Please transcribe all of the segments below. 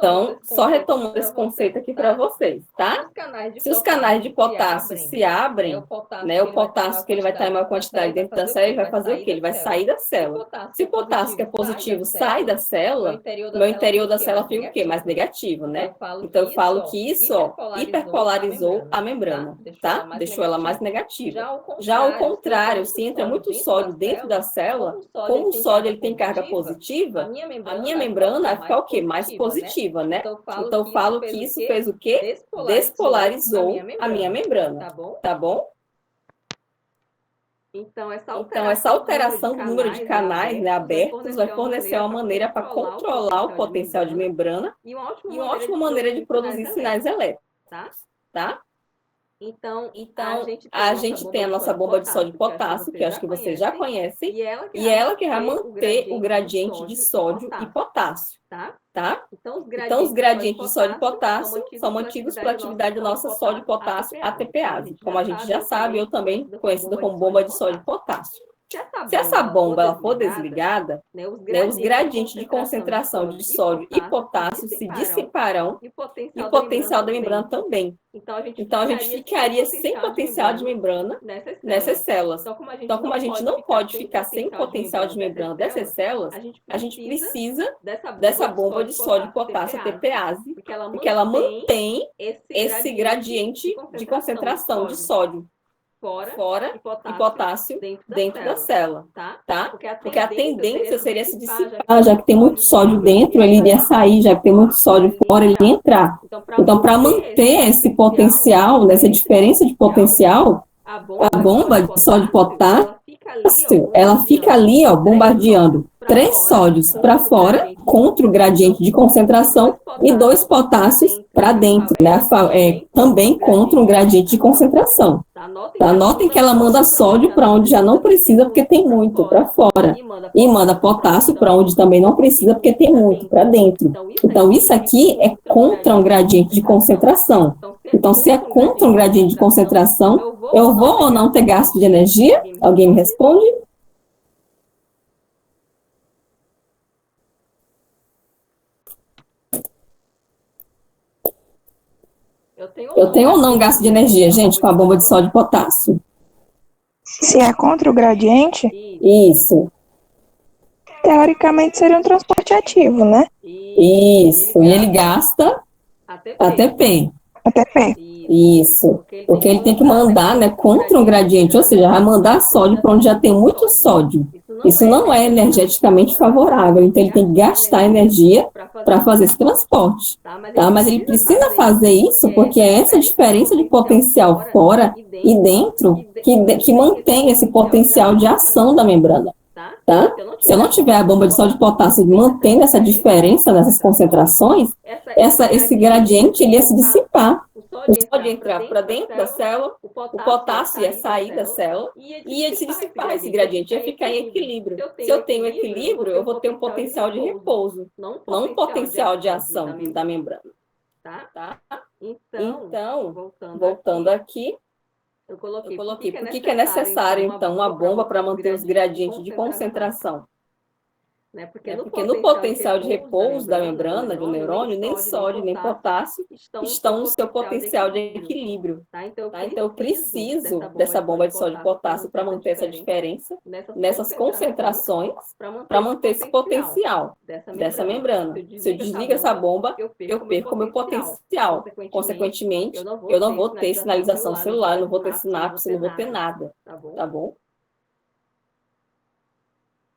Então, só retomando esse conceito aqui para vocês, tá? Se os canais de potássio se abrem, né, o potássio que ele vai estar em maior quantidade dentro da célula, ele vai fazer o quê? Ele vai sair da célula. Se o potássio que é positivo sai da célula, o meu interior da célula fica o quê? Mais negativo, né? Então, eu falo que isso, ó, hiperpolarizou a membrana, tá? Deixou ela mais negativa. Já ao contrário, se entra muito sódio dentro da célula, como o sódio ele tem carga positiva, a minha membrana vai ficar o quê? Mais positiva, né? Então, eu falo que isso fez o quê? Despolarizou a minha membrana, tá bom? Então, essa alteração do número de canais, né, abertos vai fornecer uma maneira para controlar o potencial de membrana e uma ótima maneira de produzir sinais elétricos, tá? Então, a gente tem a nossa bomba de sódio e potássio, que eu acho que vocês já conhecem, e ela que vai manter o gradiente de sódio e potássio, tá? Então, os gradientes de sódio e potássio são mantidos pela atividade da nossa sódio e potássio ATPase. Como a gente já sabe, eu também conhecida como bomba de sódio e potássio. Se essa bomba ela for desligada, né, os gradientes de concentração de sódio e potássio se dissiparão e o potencial da membrana também. Então, a gente ficaria sem potencial de membrana nessas células. Então, como a gente não pode ficar sem potencial de membrana dessas células, a gente precisa dessa bomba de sódio e potássio ATPase, porque ela mantém esse gradiente de concentração de sódio fora e potássio dentro da célula, tá? Porque a tendência seria se dissipar, já que tem muito sódio dentro, ele iria sair, já que tem muito sódio fora, ele ia entrar. Então, para manter esse potencial, nessa diferença de potencial, a bomba de sódio e potássio, ela fica ali, ó, bombardeando 3 sódios para fora, contra o gradiente de concentração, e 2 potássios para dentro, né? Também contra um gradiente de concentração. Tá? Notem que ela manda sódio para onde já não precisa, porque tem muito para fora. E manda potássio para onde também não precisa, porque tem muito para dentro. Então, isso aqui é contra um gradiente de concentração. Então, se é contra um gradiente de concentração, eu vou ou não ter gasto de energia? Alguém me responde? Eu tenho ou não gasto de energia, gente, com a bomba de sódio e potássio? Se é contra o gradiente, Isso, teoricamente seria um transporte ativo, né? isso. E ele gasta ATP. ATP. Isso. Porque ele tem que mandar, né, contra um gradiente, ou seja, vai mandar sódio para onde já tem muito sódio. Isso não é energeticamente favorável, então ele tem que gastar energia para fazer esse transporte, tá? Mas ele precisa fazer isso porque é essa diferença de potencial fora e dentro que mantém esse potencial de ação da membrana, tá? Se eu não tiver a bomba de sódio e potássio mantendo essa diferença nessas concentrações, esse gradiente ele ia se dissipar. O sódio ia entrar para dentro da célula, o potássio ia sair da célula e ia se dissipar esse gradiente, ia ficar em equilíbrio. Se eu tenho equilíbrio, eu vou ter um potencial de repouso, não um potencial de ação da membrana. Tá? Então, voltando aqui, eu coloquei por que é necessário, então, uma bomba para manter os gradientes de concentração? Porque no potencial de repouso da membrana do neurônio, nem sódio nem potássio estão no seu potencial de equilíbrio. Tá? Então, eu preciso dessa bomba de sódio e potássio para manter essa diferença nessas concentrações, para manter esse potencial dessa membrana. Se eu desligo essa bomba, eu perco o meu potencial. Consequentemente, eu não vou ter sinalização celular, não vou ter sinapse, não vou ter nada. Tá bom?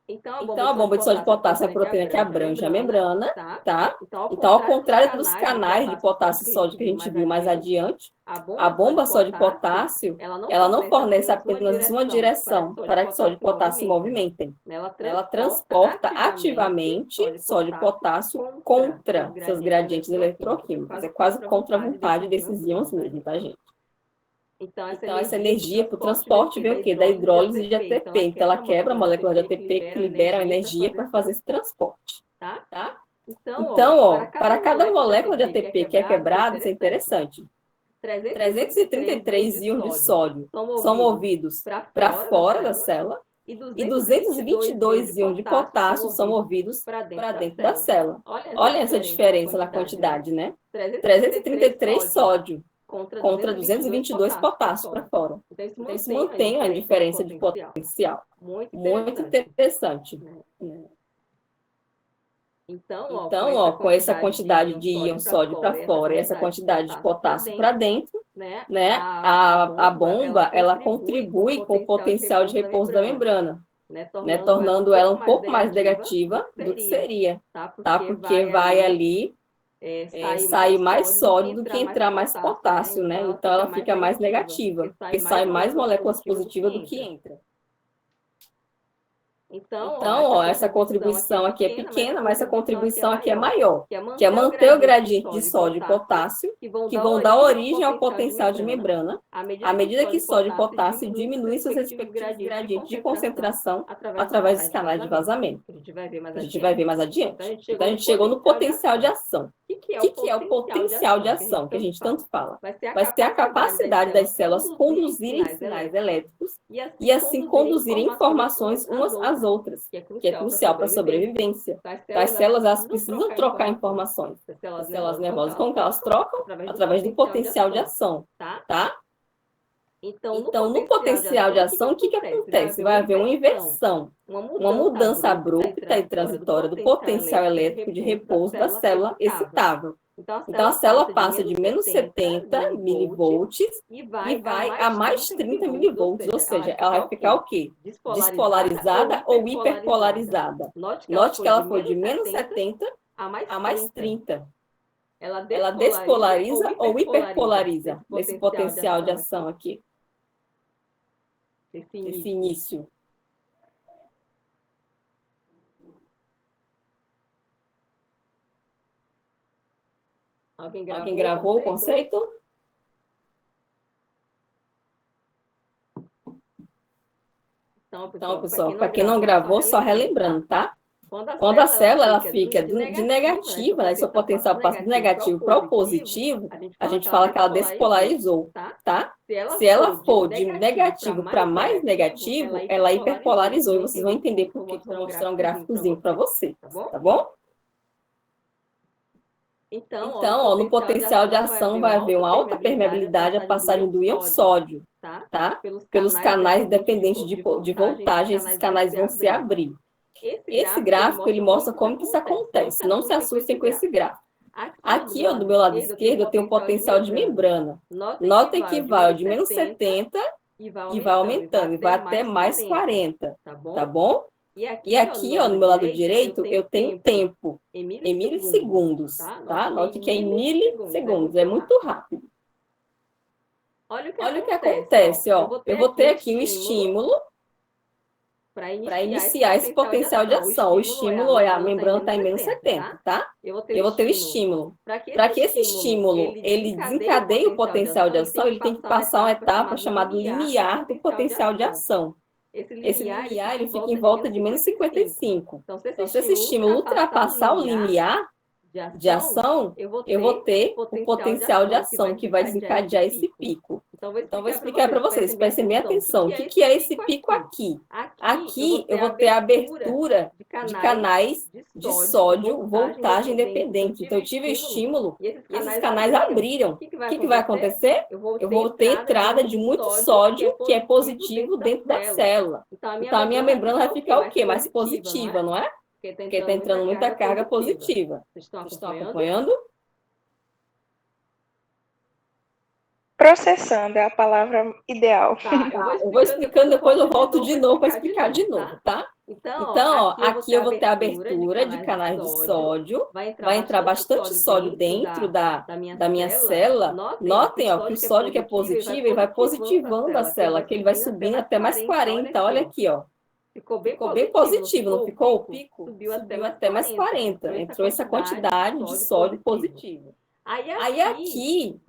Então, a bomba de sódio e potássio é a proteína que abrange a membrana, tá? Então, ao contrário dos canais de potássio e sódio que a gente viu mais adiante, a bomba sódio e potássio, ela não fornece apenas uma direção para que sódio e potássio se movimentem. Ela transporta ativamente sódio e potássio contra seus gradientes eletroquímicos. É quase contra a vontade desses íons mesmo, tá, gente? Então, essa energia para o transporte vem o quê? Da hidrólise de ATP. Então, ela quebra a molécula de ATP que libera a energia para fazer esse transporte. Tá? Então, ó, para cada molécula de ATP que é quebrada, isso é interessante. 333 íons de sódio são movidos para fora da célula e 222 íons de potássio são movidos para dentro da célula. Olha essa diferença na quantidade, né? 333 sódio contra 222 potássio para fora. Então, isso mantém a diferença de potencial. Muito interessante. Então, ó, com essa quantidade de íon sódio para fora e essa quantidade de potássio para dentro, né, a bomba, ela contribui com o potencial de repouso da membrana, né, tornando ela um pouco mais negativa do que seria, tá? Porque vai ali sair mais sódio do que entrar mais potássio, né? Então, ela fica mais negativa, porque sai mais moléculas positivas do que entra. Então, ó, essa contribuição aqui é pequena, mas essa contribuição aqui é maior, que é manter o gradiente de sódio e potássio, que vão dar origem ao potencial de membrana, à medida que sódio e potássio diminuem seus respectivos gradientes de concentração através dos canais de vazamento. A gente vai ver mais adiante. Então, a gente chegou no potencial de ação. O que é o potencial de ação, que a gente tanto fala? Vai ser a capacidade das células conduzirem sinais elétricos e assim conduzirem informações umas às outras, que é crucial para a sobrevivência. As células elas precisam trocar informações. As células nervosas, como que elas trocam? Através do potencial de ação, tá? Então, no potencial de ação, o que acontece? Vai haver uma inversão, uma mudança abrupta e transitória do potencial elétrico de repouso da célula excitável. Então, a célula passa de menos 70 milivolts e vai a mais 30 milivolts, ou seja, ela vai ficar o quê? Despolarizada ou hiperpolarizada. Note que ela foi de menos 70 a mais 30. Ela despolariza ou hiperpolariza nesse potencial de ação aqui. Esse início. Alguém gravou o conceito? Então, pessoal, para quem não gravou, só relembrando, tá? Quando a célula ela fica de negativa, né, seu potencial passa de negativo para o positivo, a gente fala que ela despolarizou, tá? Se ela for de negativo para mais negativo, ela hiperpolarizou. E vocês vão entender por que eu vou mostrar um gráficozinho para você, tá bom? Então, ó, no potencial de ação vai haver uma alta permeabilidade à passagem do íon sódio, tá? Pelos canais dependentes de voltagem, esses canais vão se abrir. Esse gráfico, ele mostra como que isso acontece. Não se assustem com esse gráfico. Aqui, ó, do meu lado esquerdo, eu tenho um potencial de membrana. Notem que vai de menos 70 e vai aumentando, e vai até mais 40, tá bom? E aqui, ó, no meu lado direito, eu tenho tempo em milissegundos, tá? Note que é em milissegundos, é muito rápido. Olha o que acontece, ó. Eu vou ter aqui um estímulo para iniciar esse potencial de ação. O estímulo é a membrana está em menos 70, tá? Eu vou ter o estímulo. Para que esse estímulo ele desencadeie o potencial de ação, ele tem que passar uma etapa chamada limiar do potencial de ação. Esse limiar ele fica em volta de menos 55. Então, se esse estímulo ultrapassar o limiar de ação, eu vou ter o potencial de ação que vai desencadear esse pico. Então, vou explicar para vocês, prestem bem atenção. O que é esse pico aqui? Aqui, eu vou ter a abertura de canais de sódio voltagem dependente. Então, eu tive o estímulo e esses canais abriram. O que vai acontecer? Eu vou ter entrada de muito sódio, que é positivo, dentro da célula. Então, a minha membrana vai ficar o quê? Mais positiva, não é? Porque está entrando muita carga positiva. Vocês estão acompanhando? Processando é a palavra ideal. Tá, eu vou explicando, depois eu volto de novo para explicar de novo, tá? Então, ó, aqui eu vou ter a abertura de canais de sódio. Vai entrar bastante sódio dentro da minha célula. Notem, ó, que o sódio que é positivo, ele vai positivando a célula, que ele vai subindo até mais 40. Olha aqui, ó. Ficou bem positivo, não ficou? O pico subiu até mais 40. Entrou essa quantidade de sódio positivo. Aí aqui,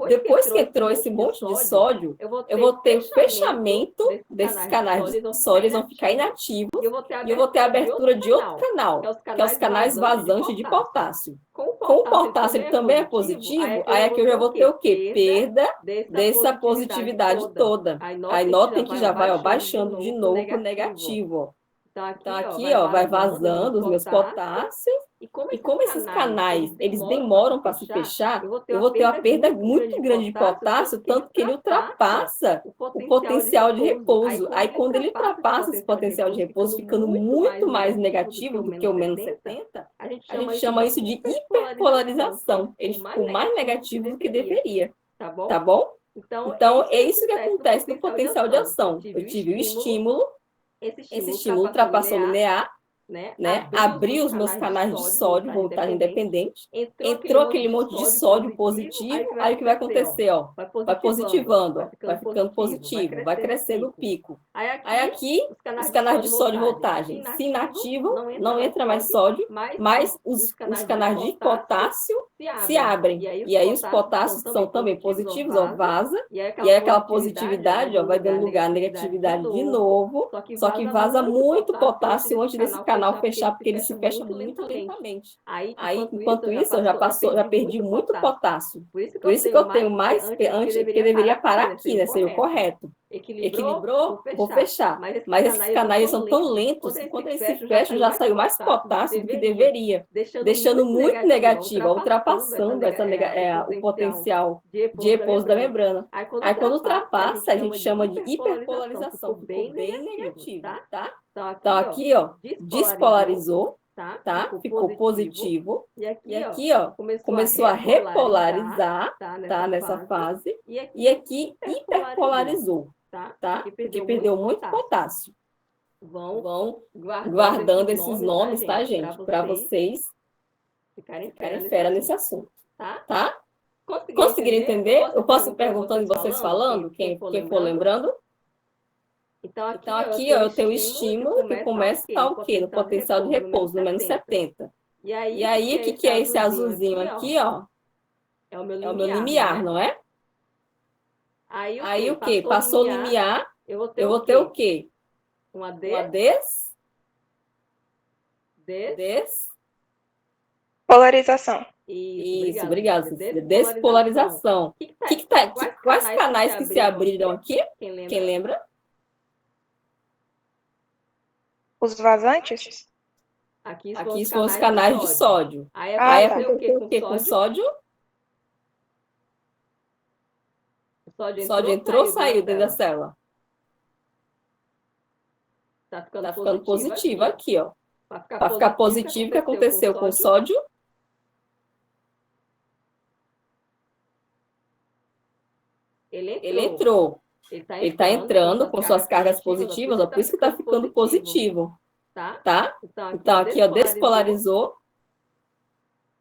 depois que entrou esse monte de sódio, eu vou ter o fechamento desses canais de sódio, eles vão ficar inativos, e eu vou ter a abertura de outro canal, que é os canais vazantes de potássio. Com o potássio ele também é positivo, aí aqui eu já vou ter o quê? Perda dessa positividade toda. Aí notem que já vai, ó, baixando de novo para o negativo, ó. Então aqui, ó, vai vazando os meus potássios. E como esses canais, eles demoram para se fechar, eu vou ter uma perda muito grande de potássio, tanto que ele ultrapassa o potencial de repouso. Aí quando ele ultrapassa esse potencial de repouso, ficando muito mais negativo do que o menos 70, a gente chama isso de hiperpolarização. Ele ficou mais negativo do que deveria, tá bom? Então, é isso que acontece no potencial de ação. Eu tive o estímulo, esse estímulo ultrapassou o linear, né? Abriu os meus canais de sódio, voltagem independente, entrou aquele monte de sódio positivo, aí o que vai acontecer, ó? Vai positivando, ó, vai ficando positivo, vai crescendo o pico. Aí aqui, os canais de sódio voltagem se inativam, não entra mais sódio, mas os canais de potássio se abrem. E aí os potássios são também positivos, ó, vaza, e aí aquela positividade, ó, vai dando lugar à negatividade de novo, só que vaza muito potássio antes desse canal fechar, porque ele se fecha muito lentamente. Aí, enquanto isso, eu já perdi muito potássio. Por isso que eu tenho mais, antes, porque deveria parar aqui, né? Seria o correto. Equilibrou, vou fechar. Mas esses canais são tão lentos que quando eles se fecham, já saiu mais potássio do que deveria, deixando muito negativo, ultrapassando o potencial de repouso da membrana. Aí quando ultrapassa, a gente chama de hiperpolarização, ficou bem negativo, tá? Então aqui, ó, despolarizou, tá? Ficou positivo. E aqui, ó, começou a repolarizar, tá? Nessa fase. E aqui hiperpolarizou, tá? Porque perdeu muito potássio. Vão guardando esses nomes, tá, gente? Para vocês ficarem fera nesse assunto, tá? Conseguiram entender? Eu posso ir perguntando e vocês falando, quem for lembrando? Então aqui ó, eu tenho o estímulo que começa a o quê? No potencial de repouso, no menos 70. E aí, o que é esse azulzinho aqui, ó? É o meu limiar, não é? Aí o quê? Passou o limiar, eu vou ter o quê? Uma Polarização. Isso, obrigada, Cecília. Despolarização. Quais canais que se abriram aqui? Quem lembra? Os vazantes? Aqui são os canais de sódio. Aí aconteceu o quê com sódio? O sódio entrou ou saiu dentro da célula? Tá ficando positivo aqui, ó. Para ficar positivo, o que aconteceu com o sódio? Ele entrou. Ele está entrando com suas cargas positivas, ó, por isso que está ficando positivo. Tá? Então, aqui, ó, despolarizou.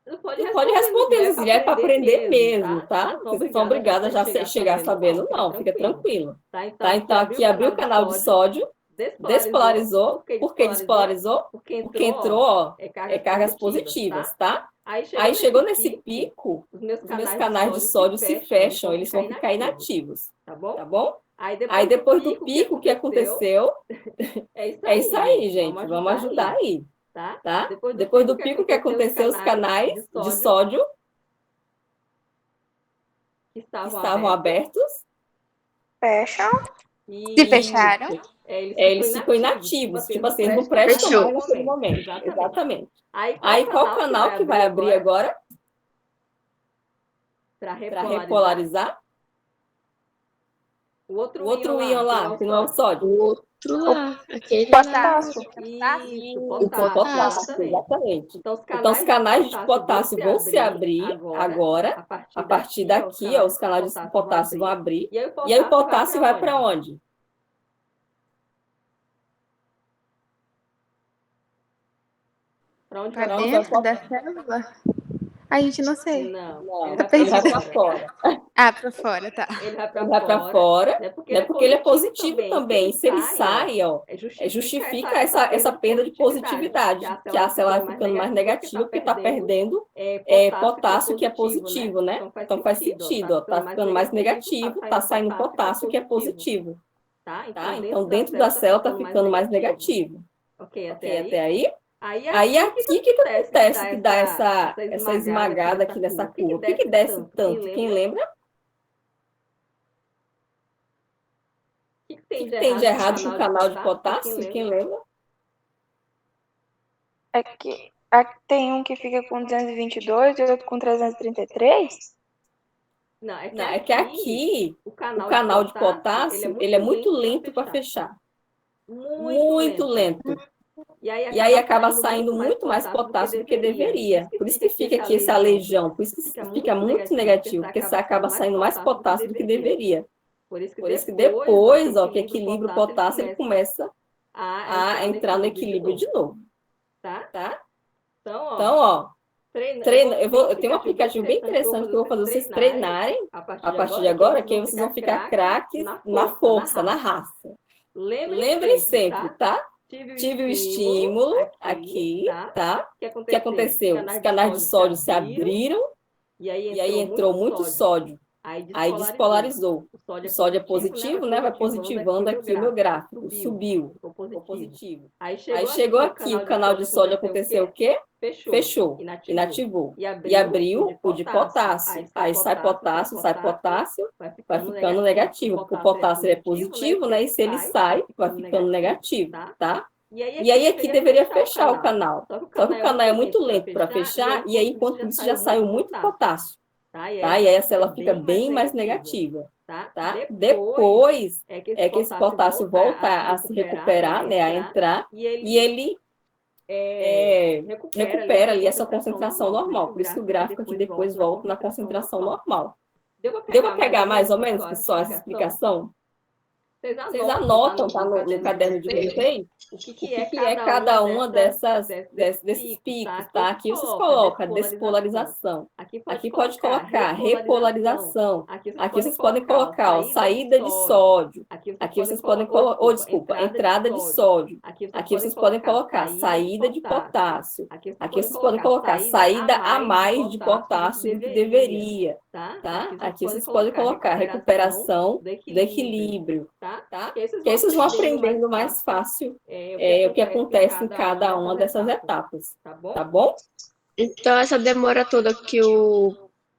Não pode responder, Cecília, é para aprender mesmo, tá? Vocês não são obrigadas a já chegar sabendo, não, fica tranquilo. Tá? Então, aqui abriu o canal de sódio, despolarizou. Por que despolarizou? Porque entrou, ó, cargas positivas, tá? Aí chegou nesse pico, os meus canais de sódio se fecham, eles vão ficar inativos, tá bom? Aí depois do pico, o que aconteceu? É isso aí, gente, vamos ajudar aí, tá? Depois do pico, o que aconteceu? Os canais de sódio que estavam abertos Fecham. Se fecharam. Eles ficam inativos, tipo assim, eles não prestam mais naquele momento. Exatamente. Aí qual canal que vai abrir agora? Para repolarizar? O outro íon lá, que não é o sódio. O outro lá, aquele Potássio. O potássio, exatamente. Então, os canais de potássio vão se abrir agora. A partir daqui, ó, os canais de potássio vão abrir. E aí o potássio vai para onde? Para dentro da célula. A gente não sei. Não, Tá ele vai perdida. para fora. Ah, pra fora, tá. Ele vai para fora, né? Porque ele é positivo também. Se ele sai, ó, justifica essa perda de positividade, que a célula vai ficando mais negativa porque está perdendo potássio, que é positivo, né? Então faz sentido, ó, tá ficando mais negativo, tá saindo potássio, que é positivo. Tá? Então dentro da célula está ficando mais negativo. Ok, até aí? Aí aqui, o que acontece que dá essa esmagada aqui nessa curva? Por que desce tanto? Quem lembra? O que tem de errado com o canal de potássio? Quem lembra? Aqui tem um que fica com 222 e outro com 333? Não, é que aqui o canal de potássio ele é muito lento para fechar. Muito lento. E aí acaba saindo muito mais potássio do que deveria. Por isso que fica aqui esse aleijão, por isso que fica muito negativo, porque você acaba saindo mais potássio do que deveria. Por isso que depois, ó, que equilibra o potássio, ele começa a entrar no equilíbrio de novo. Tá? Então, ó, eu tenho um aplicativo bem interessante que eu vou fazer vocês treinarem a partir de agora, que aí vocês vão ficar craques na força, na raça. Lembrem sempre, tá? Tive o estímulo aqui, tá? O que aconteceu? Os canais de sódio se abriram e aí entrou muito sódio. Aí despolarizou. O sódio é positivo, né? Vai positivando aqui o meu gráfico. Subiu. Ficou positivo. Aí chegou aqui, o canal de sódio aconteceu o quê? Fechou. Inativou. E abriu o de potássio. Aí sai potássio, vai ficando negativo. Porque o potássio é positivo, né? E se ele sai, vai ficando negativo, tá? E aí aqui deveria fechar o canal. Só que o canal é muito lento para fechar, e aí enquanto isso já saiu muito potássio. Tá? E aí a célula fica bem mais negativa. Tá? Depois é que esse potássio volta a se recuperar, né? A entrar, e ele recupera ali essa concentração normal. Por isso que o gráfico aqui depois volta na concentração normal. Deu para pegar mais ou menos, pessoal, essa explicação? Vocês anotam, tá, no caderno de vocês, o que é cada uma desses picos, tá? Aqui vocês colocam a despolarização. Aqui pode colocar repolarização. Aqui vocês podem colocar, ó, saída de sódio. Aqui vocês podem colocar, entrada de sódio. Aqui vocês podem colocar saída de potássio. Aqui vocês podem colocar saída a mais de potássio do que deveria, tá? Aqui vocês podem colocar recuperação do equilíbrio. Tá? Que aí vocês vão aprendendo mais fácil o que acontece em cada uma dessas etapas, tá bom? Então, essa demora toda que o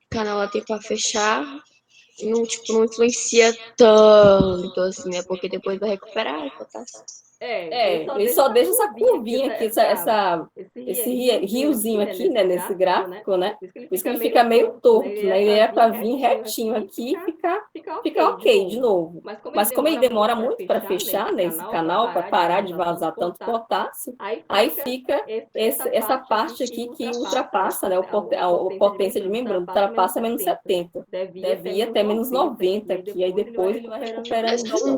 canal tem para fechar não influencia tanto, assim, né? Porque depois vai recuperar o potássio. Ele só deixa essa curvinha aqui, esse riozinho aqui, né, nesse gráfico, né? Por isso que ele fica meio torto, né? Ele é para vir retinho aqui e ficar ok de novo. Mas como ele demora muito para fechar, né, esse canal, para parar de vazar tanto potássio, aí fica essa parte aqui que ultrapassa, né, a potência de membrana, ultrapassa menos 70. Deve ir até menos 90 aqui, aí depois ele vai recuperando de novo.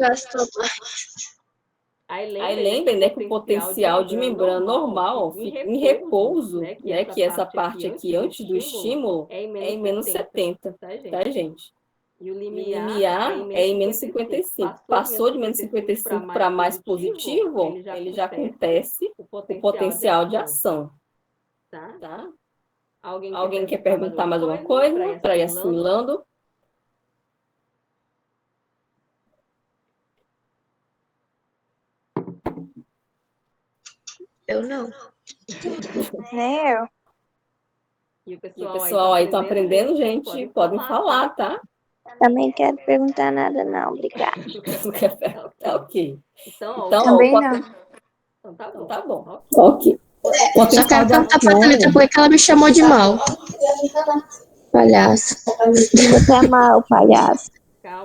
Aí lembrem, né, que o potencial de membrana normal, ó, fica em repouso, né, que essa parte aqui antes do estímulo é em menos 70, tá, gente? E o limiar é em menos 55. Passou de menos 55 para mais positivo, ele já acontece o potencial de ação, tá? Alguém quer perguntar mais alguma coisa para ir assimilando? Eu não. Nem eu. E o pessoal aí está aprendendo, gente. Podem falar, tá? Também quero perguntar nada, não. Obrigada. Não quer perguntar, ok. Então, Também não. Então tá bom. Ok. Só quero perguntar pra Thalita por que ela me chamou de mal. Palhaço. Você é mal, palhaço.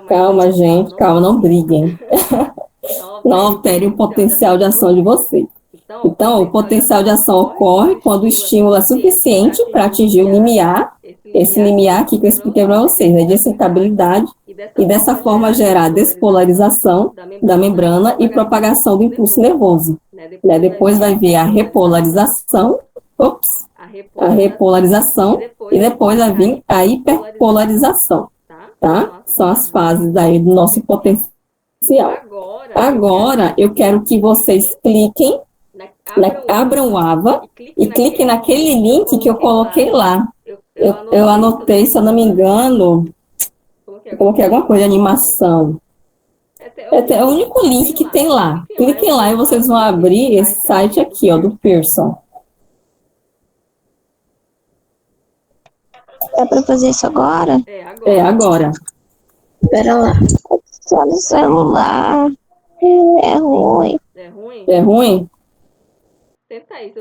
Calma, gente. Calma, não briguem. Não alterem o potencial de ação de vocês. Então, o potencial de ação ocorre quando o estímulo é suficiente para atingir o limiar, esse limiar aqui que eu expliquei para vocês, né, de excitabilidade, e dessa forma gerar despolarização da membrana e propagação do impulso nervoso. Depois vai vir a repolarização, a repolarização e depois vai vir a hiperpolarização, tá? São as fases aí do nosso potencial. Agora, eu quero que vocês cliquem, abram o AVA e cliquem naquele link que eu coloquei lá. Eu anotei, se eu não me engano, eu coloquei alguma coisa de animação. É o único link que tem lá. Cliquem lá e vocês vão abrir esse site aqui, ó, do Pearson. É pra fazer isso agora? É, agora. Pera lá. Só no celular. É ruim. É ruim? Tenta aí.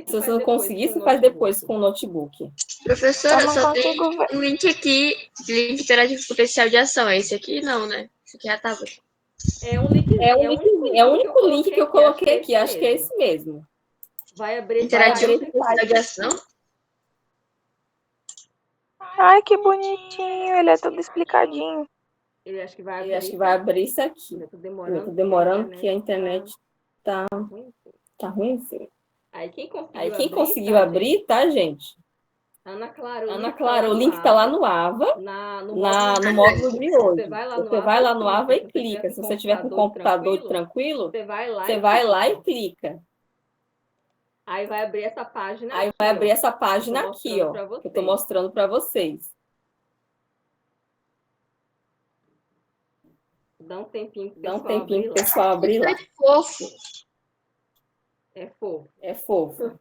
Se você não conseguir, você faz depois com o notebook. Professora, Eu não só tem consigo ver. um link aqui, link interativo potencial de ação. É esse aqui? Não, né? Esse aqui é a tábua. É o único link que eu coloquei aqui. Acho que é esse mesmo. Interativo potencial de ação? Ai, que bonitinho. Ele é todo explicadinho. Ele acho que vai abrir isso aqui. Eu tô demorando porque a internet tá ruim assim. Aí quem conseguiu abrir, tá, gente? Ana Clara, o link tá lá no AVA, no módulo de hoje. Você vai lá no AVA e clica. Se você tiver com o computador tranquilo, você vai lá e clica. Aí vai abrir essa página aqui, ó, que eu tô mostrando para vocês. Dá um tempinho pro pessoal abrir lá. É fofo. É fofo.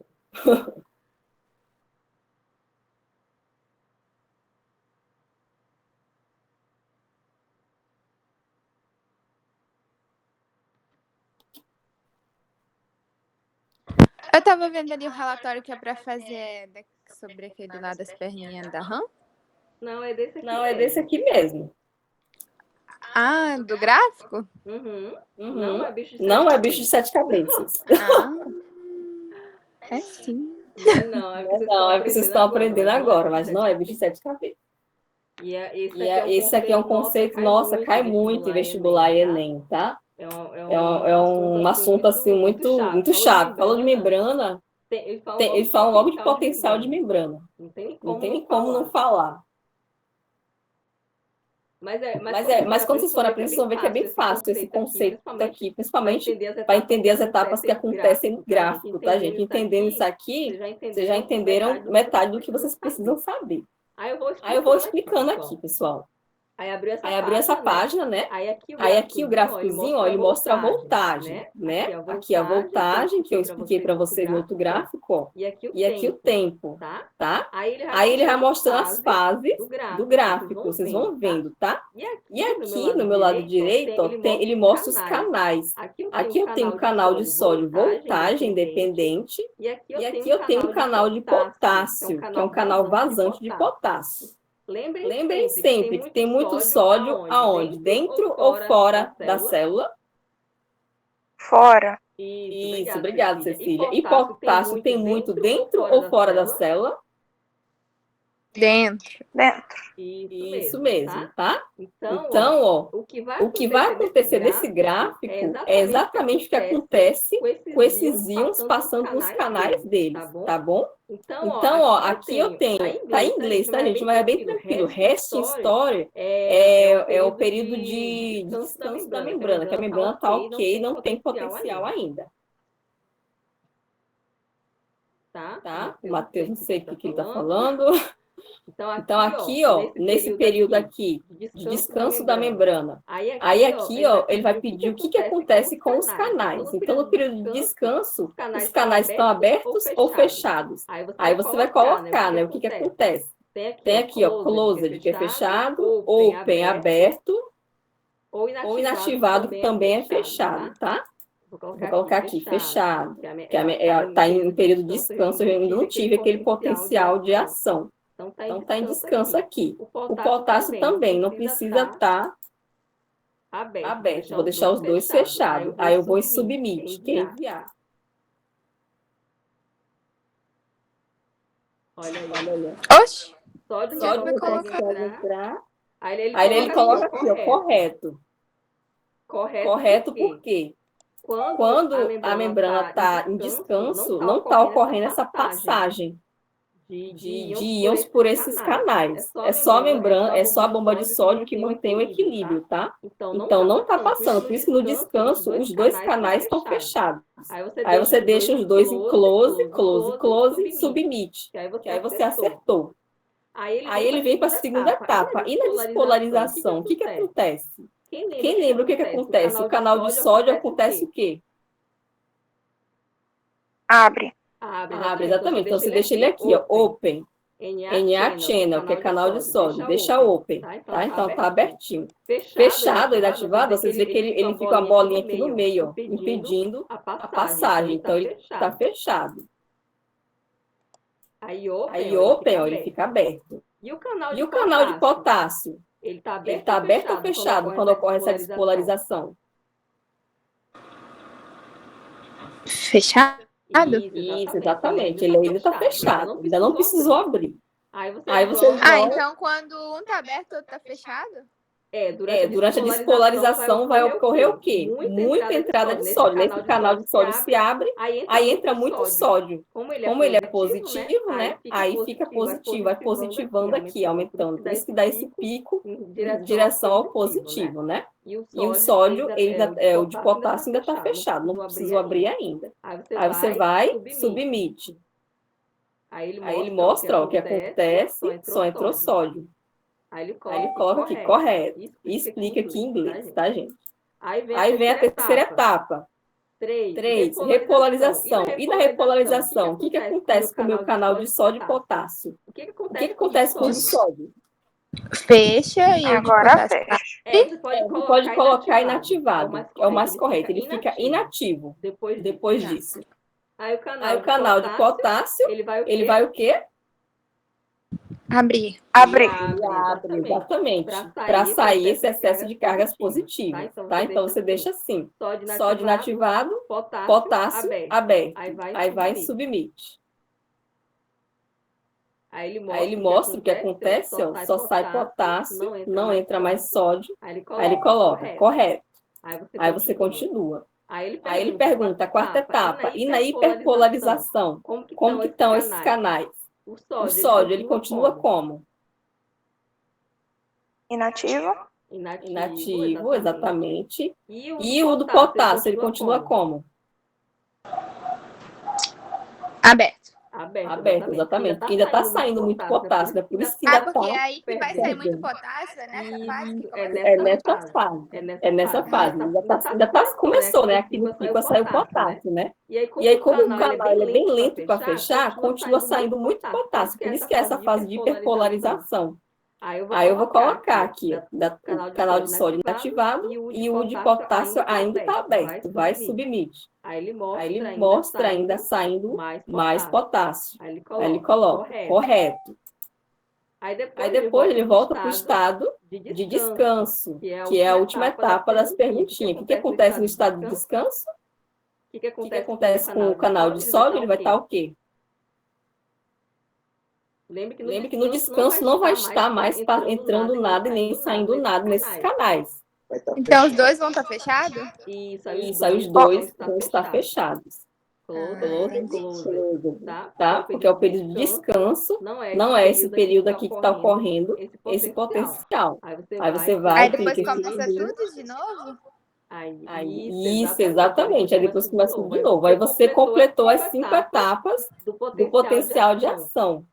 Eu tava vendo ali o relatório que é pra fazer sobre aquele lá das perninhas da RAM. Não, é desse aqui mesmo. Ah, do gráfico? Uhum. Não é bicho de sete cabeças. Ah, é sim. Não, é que vocês estão aprendendo agora, mas não é bicho de sete cabeças. Esse aqui é um conceito, nossa, cai muito em vestibular e Enem, tá? É um assunto assim muito chato. Falou de membrana, eles falam logo de potencial de membrana. Não tem nem como não falar. Mas quando vocês forem aprender, vocês vão ver que é bem fácil esse conceito aqui, principalmente para entender as etapas que acontecem no gráfico, tá, gente? Entendendo isso aqui, vocês já entenderam metade do que vocês precisam saber. Aí eu vou explicando aqui, pessoal. Aí abriu essa página, né? Aí aqui o gráficozinho, ó, ele mostra a voltagem, né? Aqui a voltagem, que eu expliquei para vocês no outro gráfico, ó. E aqui o tempo, tá? Aí ele vai mostrando as fases do gráfico, vocês vão vendo, tá? E aqui no meu lado direito, ó, ele mostra os canais. Aqui eu tenho o canal de sódio voltagem independente. E aqui eu tenho o canal de potássio, que é um canal vazante de potássio. Lembrem sempre que tem muito sódio aonde? Dentro ou fora da célula? Fora. Isso, obrigada, Cecília. E potássio tem muito dentro ou fora da célula? Dentro. Isso mesmo, tá? Então, ó, o que vai acontecer nesse gráfico é exatamente o que acontece com esses íons passando nos canais deles, tá bom? Então, ó, aqui eu tenho, tá em inglês, tá, gente? Mas é bem tranquilo. Resting story é o período de descanso da membrana, que a membrana tá ok, não tem potencial ainda. Tá? O Matheus, não sei o que ele tá falando. Então, aqui, ó, nesse período aqui de descanso da membrana, aí aqui, ó, ele vai pedir o que acontece com os canais. Então, no período de descanso, os canais estão abertos ou fechados? Aí você vai colocar, né, o que acontece. Tem aqui, ó, closed, que é fechado, open, aberto, ou inativado, que também é fechado, tá? Vou colocar aqui, fechado, que está em período de descanso, eu ainda não tive aquele potencial de ação. Então, está em descanso aqui. O potássio também não precisa estar aberto. Vou deixar os dois fechados. Aí eu vou em submit, que é enviar. Olha. Oxi! Sódio vai entrar. Aí ele coloca aqui, ó, correto. Correto por quê? Quando a membrana está em descanso, não está ocorrendo essa passagem de íons por esses canais. É só a membrana, é só a bomba de sódio que mantém o equilíbrio, tá? Então, não está passando. Por isso que no descanso, os dois canais estão fechados. Aí você deixa os dois em close, close, close, submit. Que aí você acertou. Aí ele vem para a segunda etapa. E na despolarização, o que acontece? Quem lembra o que acontece? O canal de sódio acontece o quê? Abre. Abre, exatamente. Então, você deixa ele aqui, ó, open. Na channel, que é canal de sódio. Deixa open, tá? Então, tá abertinho. Fechado, inativado, vocês vêem que ele fica uma bolinha aqui no meio, ó, impedindo a passagem. Então, ele tá fechado. Aí, open, ó, ele fica aberto. E o canal de potássio? Ele tá aberto ou fechado quando ocorre essa despolarização? Fechado? Isso, exatamente. Ele ainda está fechado. Ainda não precisou abrir. Aí você então quando um tá aberto, o outro tá fechado? Durante a despolarização vai ocorrer o quê? Muita entrada de sódio. Nesse canal de sódio se abre, aí entra muito sódio. Como ele é positivo, né? Aí fica positivo, vai positivando aqui, aumentando. Por isso que dá esse pico em direção ao positivo, né? E o sódio, o de potássio ainda está fechado, não precisou abrir ainda. Aí você vai, submit. Aí ele mostra o que acontece, só entrou sódio. Aí ele coloca aqui, correto. E explica aqui em inglês, tá, gente? Aí vem a terceira etapa. 3, repolarização. E na repolarização, o que acontece com o meu canal de sódio e potássio? O que acontece com o de sódio? Fecha e agora fecha. Você pode colocar inativado, que é o mais correto. Ele fica inativo depois disso. Aí o canal de potássio, ele vai o quê? Abrir. Abre, exatamente. Para sair esse excesso de cargas positivas, tá? Então, você deixa assim. Sódio inativado, potássio aberto. Aí vai submit. Aí ele mostra o que acontece, ó, só sai potássio, não entra mais sódio. Aí ele coloca, correto. Aí você continua. Aí ele pergunta, a quarta etapa, e na hiperpolarização? Como que estão esses canais? O sódio, ele continua como? inativo, Inativo, exatamente. E o do potássio, ele continua como? Aberto. Aberto, exatamente. Porque ainda está saindo muito potássio, né? Por isso que ainda porque está. aí que vai sair muito potássio, é nessa fase que começa. Nessa fase. É nessa fase. Ainda tá, começou, né? Aqui no pico a sair o potássio, né? E aí, como o canal ele é bem lento para fechar, continua saindo muito potássio. Por isso que é essa fase de hiperpolarização. Aí eu vou colocar aqui, o canal de sódio inativado e o de potássio ainda está aberto. Vai submit. Aí ele mostra ainda saindo mais potássio. Aí ele coloca, correto. Aí depois ele volta para o estado de descanso, que é a última etapa das perguntinhas. O que acontece no estado de descanso? O que acontece com o canal de sódio? Ele vai estar o quê? Lembre que no descanso não vai estar mais entrando nada e nem saindo nada nesses canais. Então os dois vão estar fechados? Isso, aí os dois vão estar fechados. Close, tá? Porque é o período de descanso, não é esse período aqui que está ocorrendo esse potencial. Aí você vai... Aí depois começa tudo de novo? Isso, exatamente. Aí depois começa tudo de novo. Aí você completou as 5 etapas do potencial de ação.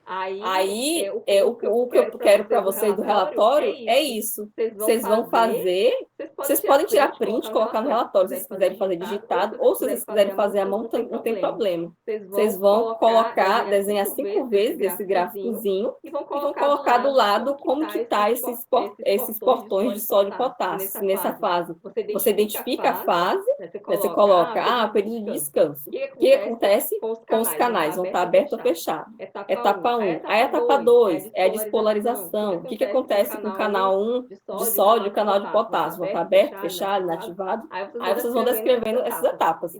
Aí o que eu quero para vocês do relatório é isso. Vocês vão fazer, vocês podem tirar print, colocar no relatório, se vocês quiserem fazer digitado, ou se vocês quiserem fazer à mão, não tem problema. Vocês vão colocar, desenhar 5 vezes esse gráficozinho e vão colocar do lado como que está esses portões de sódio e potássio nessa fase. Você identifica a fase, você coloca, período de descanso. O que acontece com os canais? Vão estar abertos ou fechados? Etapa 1. Aí a etapa 2 é a despolarização. O que acontece com o canal 1 de sódio e o canal de potássio? Vão estar aberto, fechado, inativado? Aí vocês vão descrevendo essas etapas.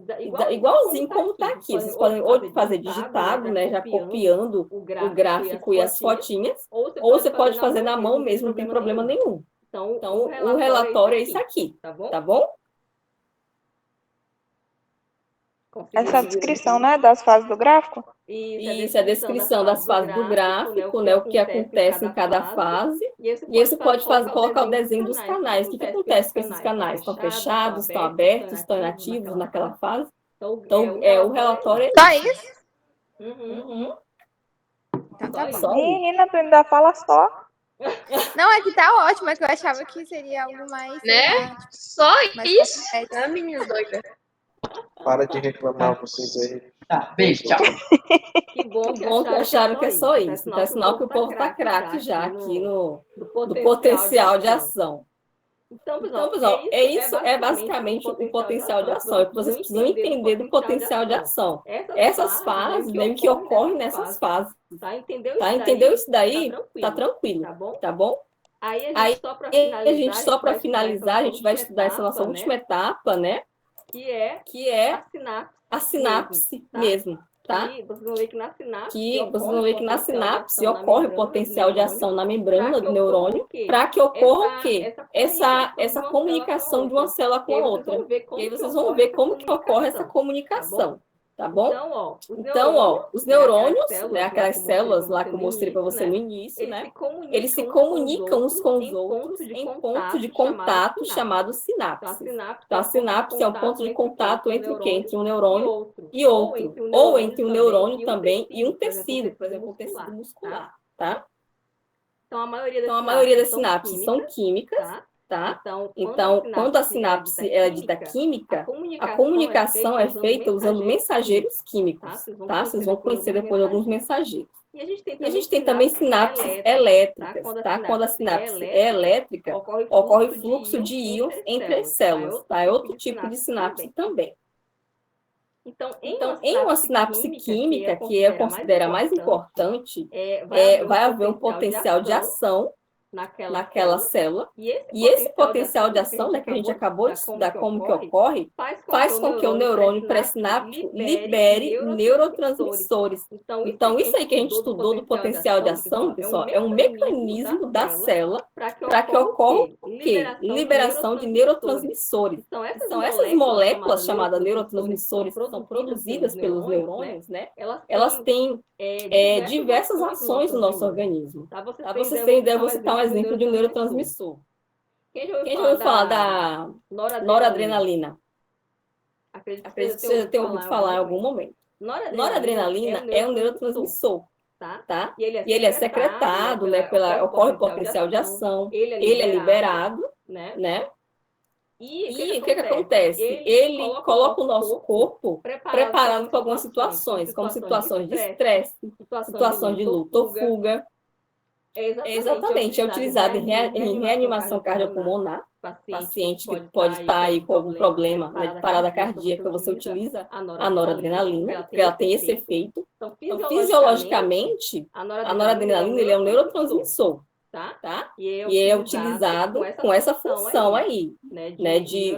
Igualzinho como está aqui. Vocês podem ou fazer digitado, né, já copiando o gráfico e as fotinhas, ou você pode fazer na mão mesmo, não tem problema nenhum. Então, o relatório é isso aqui, tá bom? Essa descrição, né, das fases do gráfico? E isso é a descrição das fases do gráfico, né? O que acontece em cada fase. E isso pode colocar o desenho dos canais. O que acontece com esses canais? Estão fechados, estão abertos, estão inativos naquela fase? Então, o relatório Só isso? Uhum. Então tá bom. Só isso. Menina, tu ainda fala só. Não, é que tá ótimo, é que eu achava que seria algo mais. sei Né? lá, tipo, Só mais isso? complexo. Ah, menina doida. Para de reclamar vocês aí. Tá, beijo, tchau. Que bom que acharam que é só isso. Então é sinal que o povo tá craque já aqui do potencial de ação. Então, pessoal, isso é basicamente o potencial de ação. É o que vocês precisam entender do potencial de ação. Essas fases, né, que ocorrem nessas fases. Tá? Entendeu isso daí? Tá tranquilo, tá bom? Aí a gente, só para finalizar, a gente vai estudar essa nossa última etapa, né? Que é a sinapse mesmo, tá? Vocês vão ver que na sinapse ocorre o potencial de ação na membrana do neurônio para que ocorra o quê? Essa comunicação de uma célula com a outra. E aí vocês vão ver como que ocorre essa comunicação, tá bom? Então, os neurônios, né, aquelas células lá que eu mostrei para você no início, né? Eles se comunicam uns com os outros em ponto de contato chamado sinapse. Então, a sinapse é um ponto de contato entre o quê? Entre um neurônio e outro. Ou entre um neurônio também e um tecido, por exemplo, um tecido muscular, tá? Então, a maioria das sinapses são químicas, tá? Então, quando a sinapse é dita química, a comunicação é feita usando mensageiros químicos, tá? Vocês vão conhecer depois alguns mensageiros. E a gente tem também sinapses elétricas, tá? Quando a sinapse é elétrica, ocorre fluxo de íons entre as células, tá? É outro tipo de sinapse também. Então, em uma sinapse química, que eu considero a mais importante, vai haver um potencial de ação naquela célula. E esse potencial de ação, né, que a gente acabou de estudar como que ocorre, faz com que o neurônio pré-sináptico libere neurotransmissores. Então, isso aí que a gente estudou do potencial de ação, pessoal, é um mecanismo da célula para que ocorra o quê? Liberação de neurotransmissores. Então, essas moléculas chamadas neurotransmissores, que são produzidas pelos neurônios, né, elas têm diversas ações no nosso organismo. Tá? Vocês terem ideia, eu vou citar um exemplo de um neurotransmissor. Quem já ouviu falar da noradrenalina? Acredito que você já tenha ouvido falar em algum momento. Noradrenalina é um neurotransmissor, tá? E ele é secretado, né, ocorre o potencial de ação, ele é liberado, né? E o que acontece? Ele coloca o nosso corpo preparado para algumas situações, como situações de estresse, situações de luta ou fuga. Exatamente, é utilizado em reanimação cardiopulmonar. Paciente que pode estar aí com algum problema, né, de parada cardíaca, você utiliza a noradrenalina, porque ela tem esse efeito. Então, fisiologicamente, a noradrenalina ele é um neurotransmissor. Tá? E é utilizado com essa função aí, né?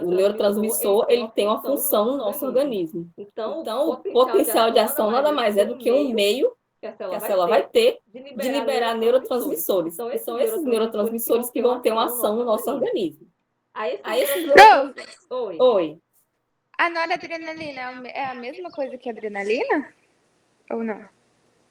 O neurotransmissor, ele tem uma função no nosso organismo. Então, o potencial de ação nada mais é do que um meio que a célula vai ter de liberar neurotransmissores. E são esses neurotransmissores que vão ter uma ação no nosso organismo. Oi. A noradrenalina é a mesma coisa que a adrenalina? Ou não?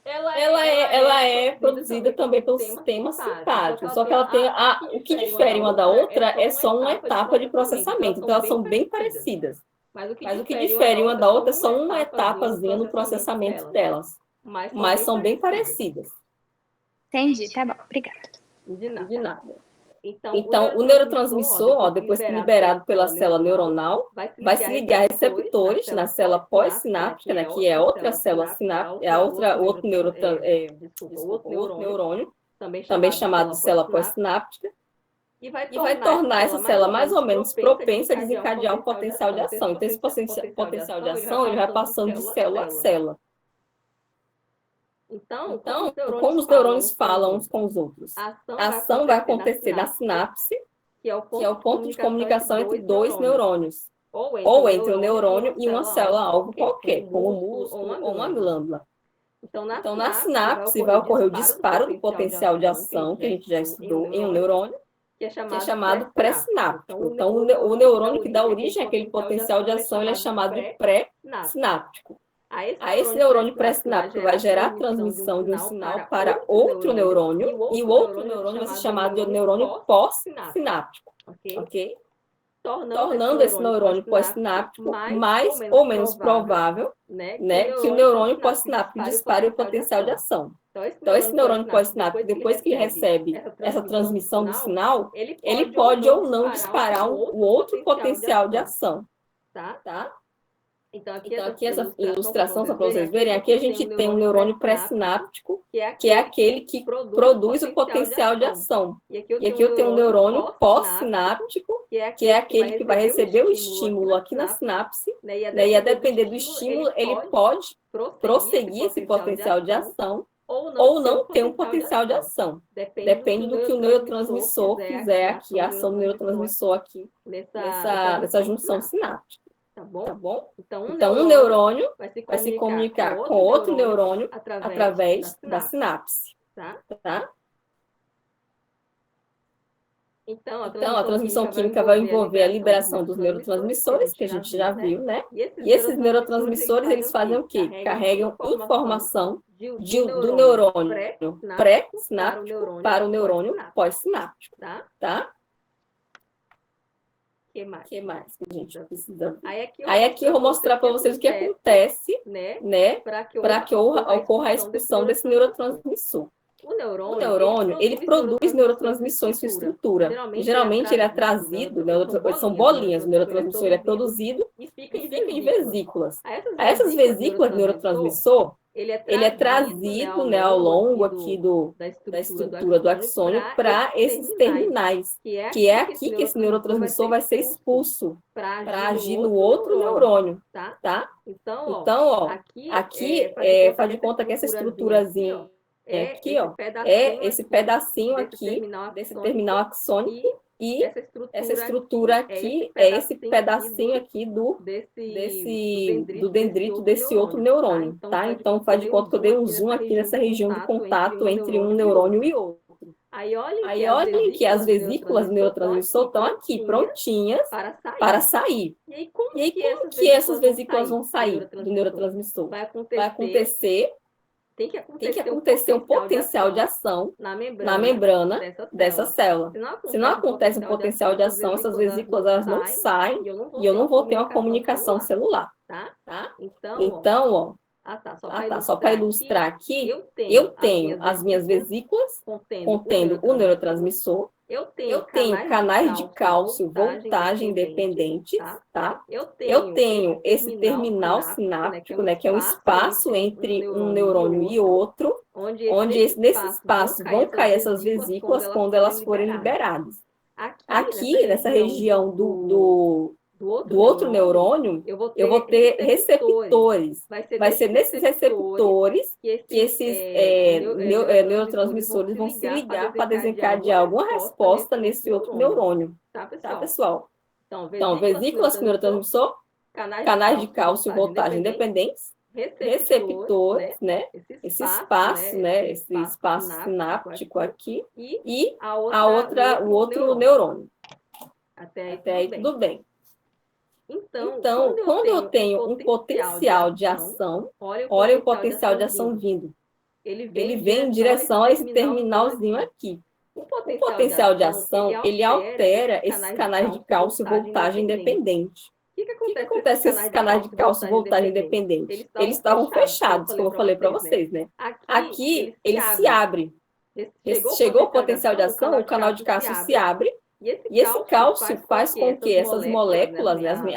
Ela é produzida também pelo sistema simpático, só que ela tem o que difere uma da outra é só uma etapa de processamento, então elas são bem parecidas. Mas o que difere uma da outra é só uma etapazinha no processamento delas, mas são bem parecidas. Entendi, tá bom, obrigada. De nada. Então, o neurotransmissor, depois que liberado pela célula neuronal, vai se ligar a receptores na célula pós-sináptica, né, que é a outra célula sináptica, é outro neurônio, também chamado de célula pós-sináptica, e vai tornar essa célula mais ou menos propensa a desencadear um potencial de ação. Então, esse potencial de ação ele vai passando de célula a célula. Então, como os neurônios falam uns com os outros? A ação vai acontecer na sinapse, que é o ponto de comunicação entre dois neurônios, ou entre um neurônio e uma célula-alvo qualquer, como um músculo ou uma glândula. Então, na sinapse vai ocorrer o disparo do potencial de ação, que a gente já estudou, em um neurônio, que é chamado pré-sináptico. Então, o neurônio que dá origem àquele potencial de ação ele é chamado de pré-sináptico. A esse neurônio pré-sináptico vai gerar a transmissão de um sinal para outro neurônio, e o outro neurônio vai ser chamado de neurônio pós-sináptico, ok? Tornando esse neurônio pós-sináptico mais ou menos provável, né, que o neurônio pós-sináptico dispare o potencial de ação. Então, esse neurônio pós-sináptico, depois que ele recebe essa transmissão do sinal, ele pode ou não disparar um outro potencial de ação, tá? Então, aqui essa ilustração, só para vocês verem, aqui a gente tem um neurônio pré-sináptico, que é aquele que produz o potencial de ação. E aqui eu tenho um neurônio pós-sináptico, que é aquele que vai receber o estímulo aqui na sinapse, né, e a depender do estímulo, ele pode prosseguir esse potencial de ação, ou não ter um potencial de ação. Depende do que o neurotransmissor fizer aqui, a ação do neurotransmissor aqui, nessa junção sináptica. Tá bom? Então, um neurônio vai se comunicar com outro neurônio através da sinapse. Tá? Então, a transmissão química vai envolver a liberação dos neurotransmissores, que a gente já viu, né? E esses neurotransmissores, eles fazem o quê? Carregam informação do neurônio pré-sináptico para o neurônio pós-sináptico. Tá? Que mais que a gente precisa ver? Aí aqui eu vou mostrar para vocês o que acontece, né, para que ocorra a expulsão desse neurotransmissor. O neurônio, ele produz neurotransmissões em sua estrutura. E, geralmente ele é trazido, são bolinhas, o neurotransmissor ele é produzido e fica em vesículas. Essas vesículas de neurotransmissor, ele é trazido, né, ao longo aqui da estrutura do axônio para esses terminais, que é aqui que esse neurotransmissor vai ser expulso para agir no outro neurônio, tá? Então, ó, aqui faz de conta que essa estruturazinha aqui, ó, é esse pedacinho aqui desse terminal axônico, e essa estrutura aqui é esse pedacinho aqui do dendrito desse outro neurônio, tá? Então, faz de conta que eu dei um zoom aqui nessa região de contato entre um neurônio e outro. Aí olhem que as vesículas do neurotransmissor estão aqui, prontinhas para sair. E aí, como que essas vesículas vão sair do neurotransmissor? Vai acontecer... Tem que acontecer um potencial de ação na membrana dessa célula. Se não acontece um potencial de ação, essas vesículas elas não saem e eu não vou ter uma comunicação celular. Tá? Então, ó, só para ilustrar aqui, eu tenho as minhas vesículas contendo o neurotransmissor. Eu tenho canais de cálcio voltagem dependentes, tá? Eu tenho esse terminal sináptico, né, que é um espaço entre um neurônio e outro, onde nesse espaço vão cair essas vesículas quando elas forem liberadas. Aqui, nessa região do outro neurônio, eu vou ter receptores. Vai ser nesses receptores que esses neurotransmissores vão se ligar para desencadear alguma resposta nesse outro neurônio. Tá, pessoal? Então, vesículas com neurotransmissor, canais de cálcio voltagem dependentes, receptores, né? Esse espaço, né? Esse espaço sináptico aqui, e o outro neurônio. Até aí tudo bem. Então, quando eu tenho um potencial de ação, olha o potencial de ação vindo. Ele vem em direção a esse terminalzinho aqui. O potencial de ação, ele altera esses canais de cálcio voltagem dependente. O que acontece com esses canais de cálcio voltagem dependente? Eles estavam fechados, como eu falei para vocês, né? Aqui, ele se abre. Chegou o potencial de ação, o canal de cálcio se abre, e esse cálcio faz com que essas moléculas, né,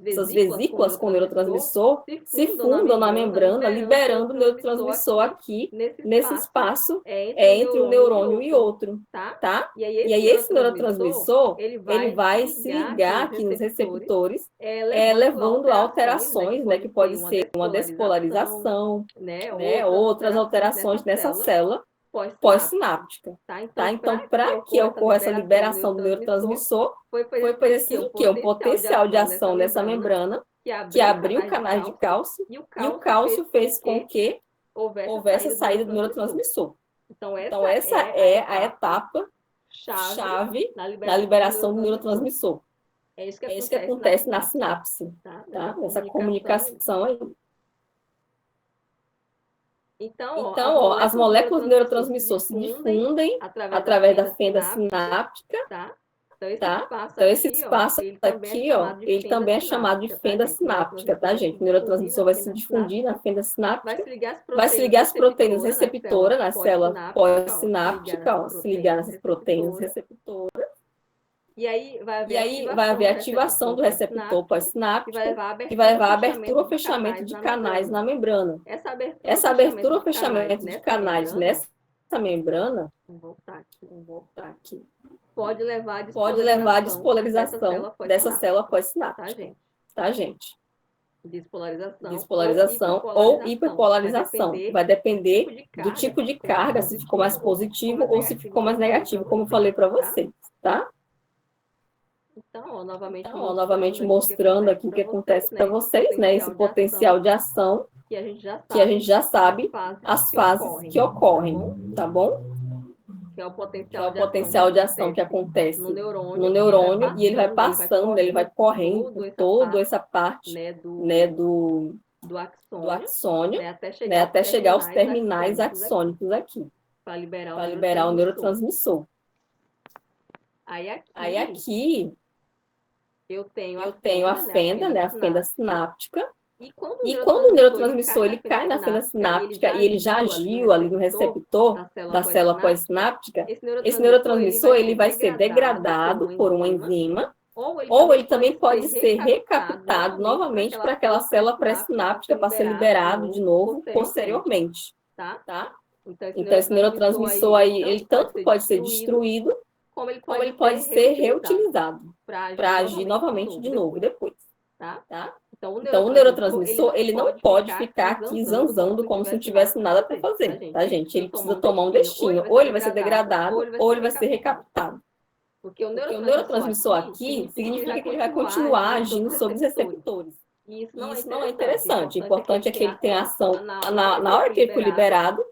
essas vesículas com neurotransmissor, se fundam na membrana, liberando o neurotransmissor aqui, nesse espaço entre um neurônio e outro, tá? E aí esse neurotransmissor, ele vai se ligar aqui nos receptores, levando a alterações, né, que pode ser uma despolarização, né, outras alterações nessa célula pós-sináptica, tá? Então, para que ocorra essa liberação do neurotransmissor, foi preciso que um potencial de ação nessa membrana, que abriu canais de cálcio, e o cálcio fez com que houvesse a saída do neurotransmissor. Então, essa é a etapa chave na liberação do neurotransmissor. É isso que acontece na sinapse, tá? Essa comunicação aí. Então, ó, as moléculas do neurotransmissor se difundem através da fenda sináptica, tá? Então, esse espaço aqui, ó, ele também é chamado de fenda sináptica, tá, gente? O neurotransmissor vai se difundir na fenda sináptica, vai se ligar às proteínas receptoras na célula pós-sináptica, ó, se ligar nessas proteínas receptoras. E aí vai haver ativação do receptor pós-sináptico, que vai levar à abertura ou fechamento de canais na membrana. Essa abertura ou fechamento de canais nessa membrana, vou voltar aqui, pode levar à despolarização dessa célula pós-sináptica, tá, gente? Despolarização ou hiperpolarização. Vai depender do tipo de carga, se ficou mais positivo ou se ficou mais negativo, como eu falei para vocês, tá? Então, novamente mostrando aqui o que acontece para vocês, né? Esse potencial de ação que a gente já sabe as fases que ocorrem, tá bom? Que é o potencial de ação que acontece no neurônio e ele vai passando, ele vai correndo por toda essa parte, né, do axônio, né, até chegar aos terminais axônicos aqui, para liberar o neurotransmissor. Aí aqui eu tenho a fenda, né, a fenda sináptica. E quando o neurotransmissor ele cai na fenda sináptica e ele já agiu ali no receptor da célula pós-sináptica, esse neurotransmissor ele vai ser degradado por uma enzima, ou ele também pode ser recaptado novamente para aquela célula pré-sináptica para ser liberado de novo posteriormente, tá? Então esse neurotransmissor aí, ele tanto pode ser destruído, como ele pode ser reutilizado para agir novamente de novo depois, tá? Então, o neurotransmissor, ele não pode ficar aqui zanzando como se não tivesse nada para fazer, tá, gente? Ele precisa tomar um destino. Ou ele vai ser degradado, ou ele vai ser recaptado. Porque o neurotransmissor aqui significa que ele vai continuar agindo sobre os receptores. E isso não é interessante. O importante é que ele tenha ação na hora que ele foi liberado,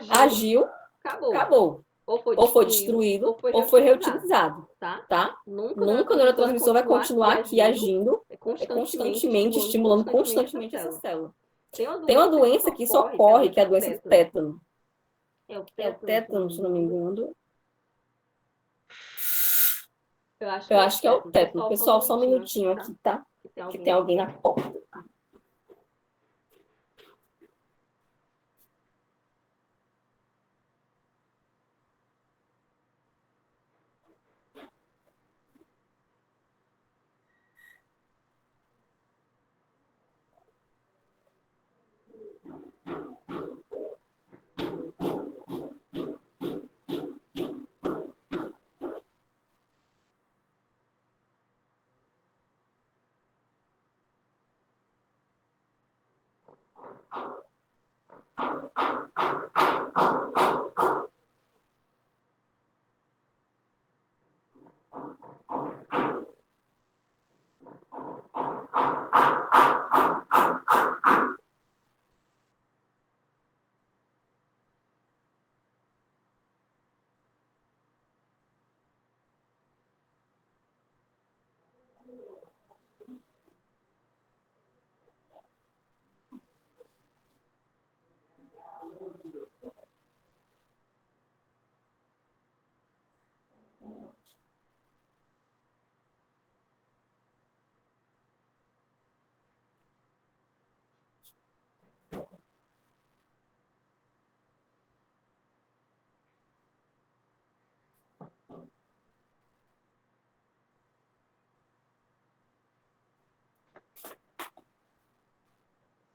agiu, acabou. Ou foi destruído, ou foi reutilizado, tá? Nunca o neurotransmissor vai continuar aqui agindo constantemente, estimulando constantemente essa célula. Tem uma doença que isso ocorre, que é a doença do tétano. É o tétano, se não me engano. Eu acho que é o tétano. Pessoal, só um minutinho aqui, tá? Que tem alguém na porta.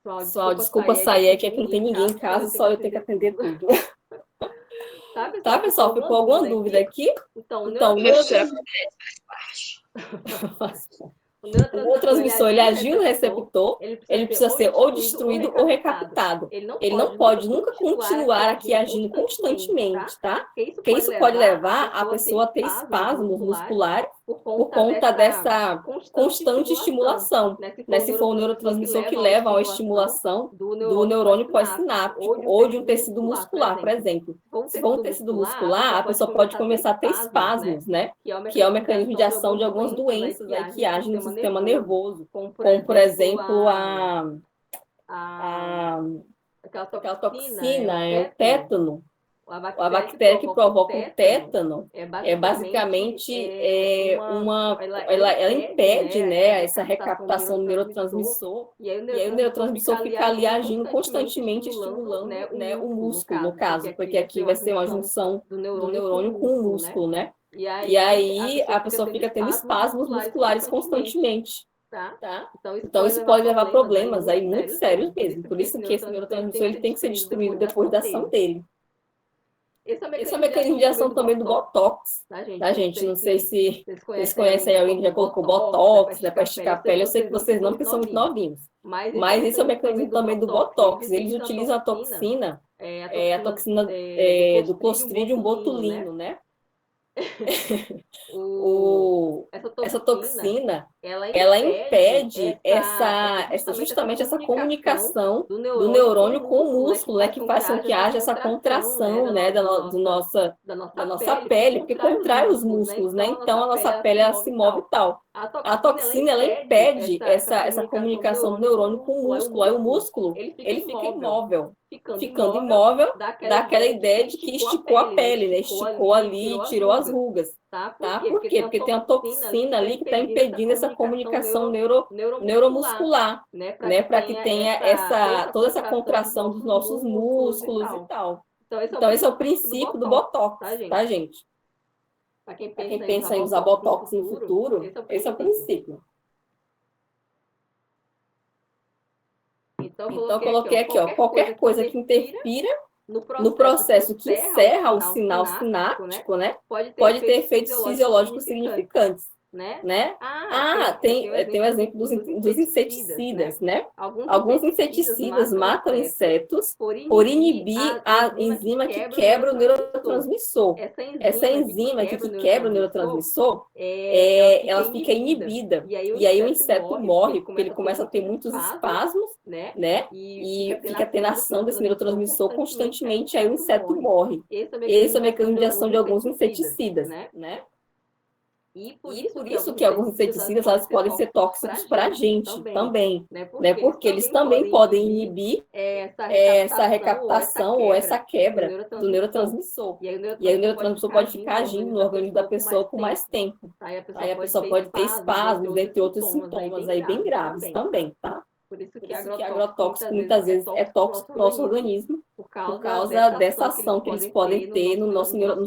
Pessoal, desculpa sair, é que aqui não tem ninguém em casa, só eu tenho que atender tudo. Tá, pessoal? Ficou alguma dúvida aqui? Então, o neurotransmissor, ele agiu no receptor, ele precisa ser ou destruído ou recaptado. Ele não pode nunca continuar aqui agindo constantemente, tá? Porque isso pode levar a pessoa a ter espasmos musculares por conta dessa constante estimulação, né? Se for um neurotransmissor que leva a uma estimulação do neurônio pós-sináptico ou de um tecido muscular, por exemplo. Se for um tecido muscular, a pessoa pode começar a ter espasmos, né? Que é o mecanismo de ação de algumas doenças aí que agem no sistema nervoso, como, por exemplo, Aquela toxina é o tétano. A bactéria que provoca o tétano é basicamente ela impede, né, essa recaptação do neurotransmissor, e aí o neurotransmissor fica ali agindo constantemente, estimulando, né, o músculo, no caso, porque aqui vai ser uma junção do neurônio com o músculo, né? E aí a pessoa fica tendo espasmos musculares constantemente. Tá? Então isso pode levar a problemas aí muito sérios mesmo. Por isso que esse neurotransmissor ele tem que ser destruído depois da ação dele. Esse é o mecanismo de ação também do Botox, tá, gente? Não sei se vocês conhecem alguém que já colocou Botox, né, para esticar a pele. Eu sei que vocês não, porque são muito novinhos. Mas esse é o mecanismo também do Botox. Eles utilizam a toxina do Clostridium botulino, né? Essa toxina, ela impede justamente essa comunicação do neurônio com o músculo, né, que faz com que haja essa contração, né, da nossa pele, porque contrai os músculos, né? Então a nossa pele ela se move e tal. A toxina, ela impede essa comunicação do neurônio com o músculo. Aí o músculo, ele fica imóvel. Ficando imóvel, dá aquela ideia de que esticou a pele, né? Esticou ali, tirou as rugas. Tá? Por quê? Porque tem uma toxina ali que está impedindo essa comunicação neuromuscular, né? Para que tenha toda essa contração dos nossos músculos e tal. Então, esse é o princípio do Botox, tá, gente? Para quem pensa em usar Botox no futuro, esse é o princípio. Então, eu coloquei aqui, ó, qualquer coisa que interfira no processo que encerra o sinal sináptico, né, pode ter efeitos fisiológicos significantes, né? Tem o exemplo dos inseticidas, né? Alguns inseticidas matam insetos por inibir a enzima que quebra o neurotransmissor. Essa enzima que quebra o neurotransmissor, ela fica inibida. E aí o inseto morre, porque ele começa a ter muitos espasmos, né? E fica tendo ação desse neurotransmissor constantemente, aí o inseto morre. Esse é o mecanismo de ação de alguns inseticidas, né? E por isso que alguns inseticidas elas podem ser tóxicos para a gente também, né? Porque eles também podem inibir essa recaptação ou essa quebra do neurotransmissor. E aí o neurotransmissor pode ficar agindo no organismo da pessoa por mais tempo. Aí a pessoa pode ter espasmos, entre outros sintomas aí bem graves também, tá? Por isso que agrotóxico muitas vezes é tóxico para o nosso organismo, por causa dessa ação que eles podem ter nos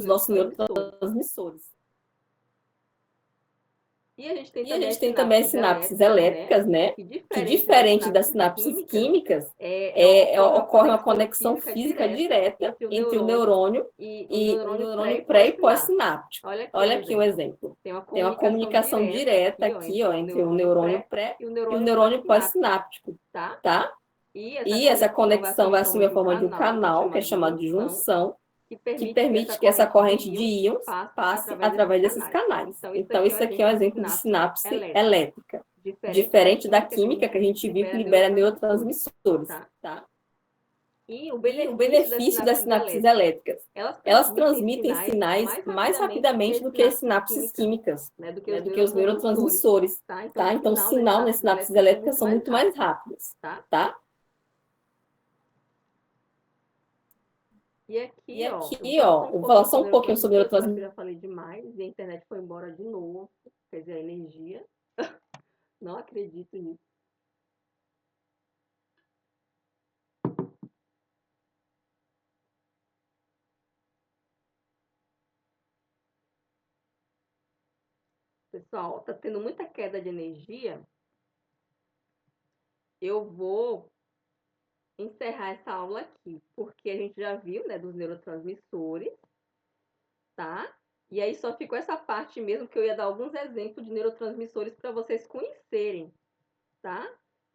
nossos neurotransmissores. E a gente tem também as sinapses elétricas, né? Que diferente das sinapses químicas, ocorre uma conexão física direta entre o neurônio e o neurônio pré e pós-sináptico. Olha aqui um exemplo. Tem uma comunicação direta aqui, ó, entre o neurônio pré e o neurônio pós-sináptico, tá? E essa conexão vai assumir a forma de um canal, que é chamado de junção, que permite que essa corrente de íons passe através desses canais. Então, isso aqui é um exemplo de sinapse elétrica, diferente da química que a gente viu que libera neurotransmissores, tá? E o benefício das sinapses elétricas, elas transmitem sinais mais rapidamente do que as sinapses químicas, né, do que os neurotransmissores, tá? Então, o sinal nas sinapses elétricas são muito mais rápidos, tá? E aqui, ó, vou falar só um pouquinho sobre neurotransmissores. Eu já falei demais e a internet foi embora de novo, quer dizer, a energia. Não acredito nisso. Pessoal, tá tendo muita queda de energia. Eu vou encerrar essa aula aqui, porque a gente já viu, né, dos neurotransmissores, tá? E aí só ficou essa parte mesmo que eu ia dar alguns exemplos de neurotransmissores para vocês conhecerem, tá?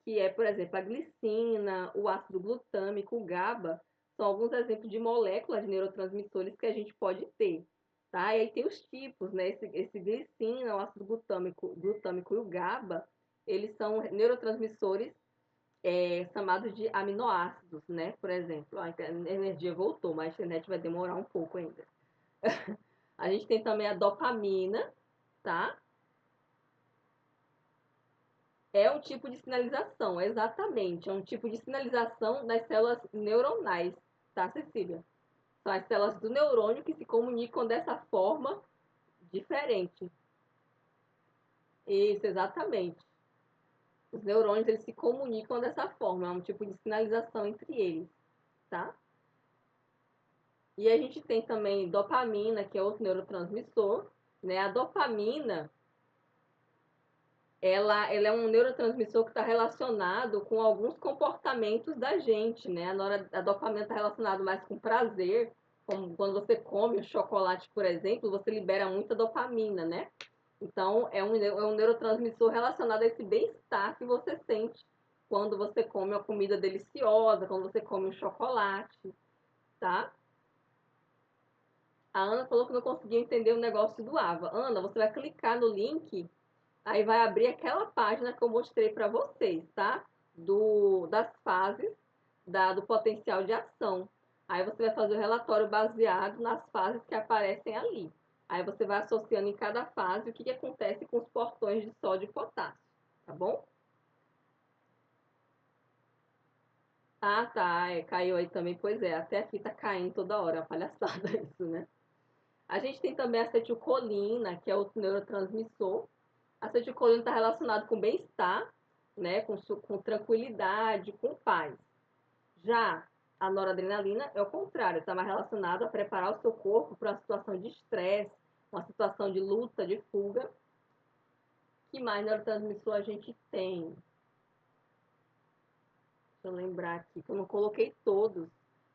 Que é, por exemplo, a glicina, o ácido glutâmico, o GABA, são alguns exemplos de moléculas de neurotransmissores que a gente pode ter, tá? E aí tem os tipos, né? Esse glicina, o ácido glutâmico e o GABA, eles são neurotransmissores chamados de aminoácidos, né? Por exemplo, a energia voltou, mas a internet vai demorar um pouco ainda. A gente tem também a dopamina, tá? É um tipo de sinalização, exatamente. É um tipo de sinalização das células neuronais, tá, Cecília? São as células do neurônio que se comunicam dessa forma diferente. Isso, exatamente. Os neurônios, eles se comunicam dessa forma, é um tipo de sinalização entre eles, tá? E a gente tem também dopamina, que é outro neurotransmissor, né? A dopamina, ela é um neurotransmissor que está relacionado com alguns comportamentos da gente, né? A dopamina está relacionada mais com prazer, como quando você come um chocolate, por exemplo, você libera muita dopamina, né? Então, é um neurotransmissor relacionado a esse bem-estar que você sente quando você come uma comida deliciosa, quando você come um chocolate, tá? A Ana falou que não conseguia entender o negócio do AVA. Ana, você vai clicar no link, aí vai abrir aquela página que eu mostrei para vocês, tá? Das fases do potencial de ação. Aí você vai fazer o relatório baseado nas fases que aparecem ali. Aí você vai associando em cada fase o que acontece com os portões de sódio e potássio, tá bom? Ah, tá, caiu aí também, pois é, até aqui tá caindo toda hora, é uma palhaçada isso, né? A gente tem também a acetilcolina, que é outro neurotransmissor. A acetilcolina está relacionado com bem-estar, né, com tranquilidade, com paz. Já a noradrenalina é o contrário, está mais relacionado a preparar o seu corpo para uma situação de estresse, uma situação de luta, de fuga. Que mais neurotransmissor a gente tem? Deixa eu lembrar aqui, que eu não coloquei todos,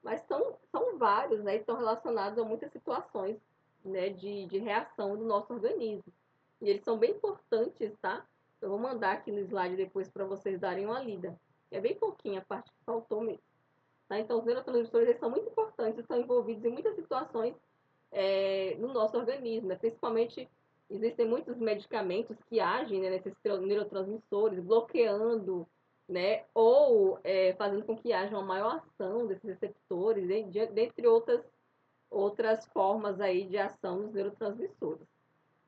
mas são vários, né, e estão relacionados a muitas situações, né, de reação do nosso organismo. E eles são bem importantes, tá? Eu vou mandar aqui no slide depois para vocês darem uma lida. É bem pouquinho a parte que faltou mesmo. Tá? Então, os neurotransmissores eles são muito importantes, estão envolvidos em muitas situações no nosso organismo, né? Principalmente, existem muitos medicamentos que agem, né, nesses neurotransmissores, bloqueando, né, ou fazendo com que haja uma maior ação desses receptores, dentre outras formas aí de ação dos neurotransmissores.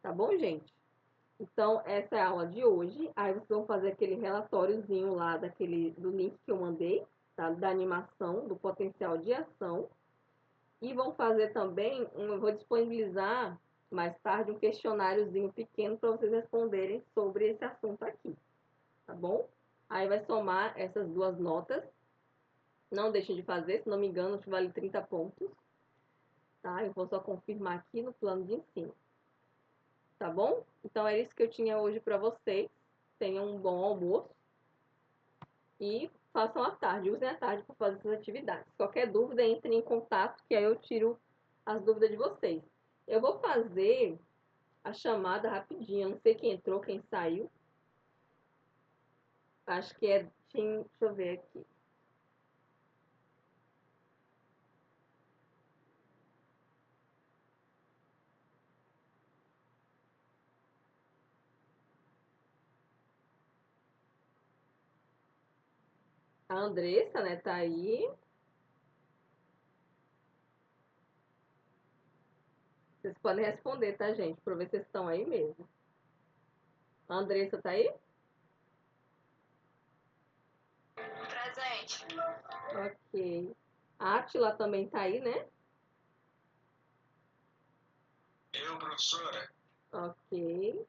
Tá bom, gente? Então, essa é a aula de hoje. Aí vocês vão fazer aquele relatóriozinho lá do link que eu mandei, tá? Da animação, do potencial de ação. E vão fazer também, eu vou disponibilizar mais tarde um questionáriozinho pequeno para vocês responderem sobre esse assunto aqui, tá bom? Aí vai somar essas duas notas. Não deixem de fazer, se não me engano, acho que vale 30 pontos. Tá? Eu vou só confirmar aqui no plano de ensino. Tá bom? Então é isso que eu tinha hoje para vocês. Tenham um bom almoço e façam a tarde, usem a tarde para fazer essas atividades. Qualquer dúvida, entrem em contato que aí eu tiro as dúvidas de vocês. Eu vou fazer a chamada rapidinho, não sei quem entrou, quem saiu. Acho que é Tim, deixa eu ver aqui. A Andressa, né, tá aí. Vocês podem responder, tá, gente? Pra ver se vocês estão aí mesmo. A Andressa tá aí? Presente. Ok. A Átila também tá aí, né? Eu, professora. Ok.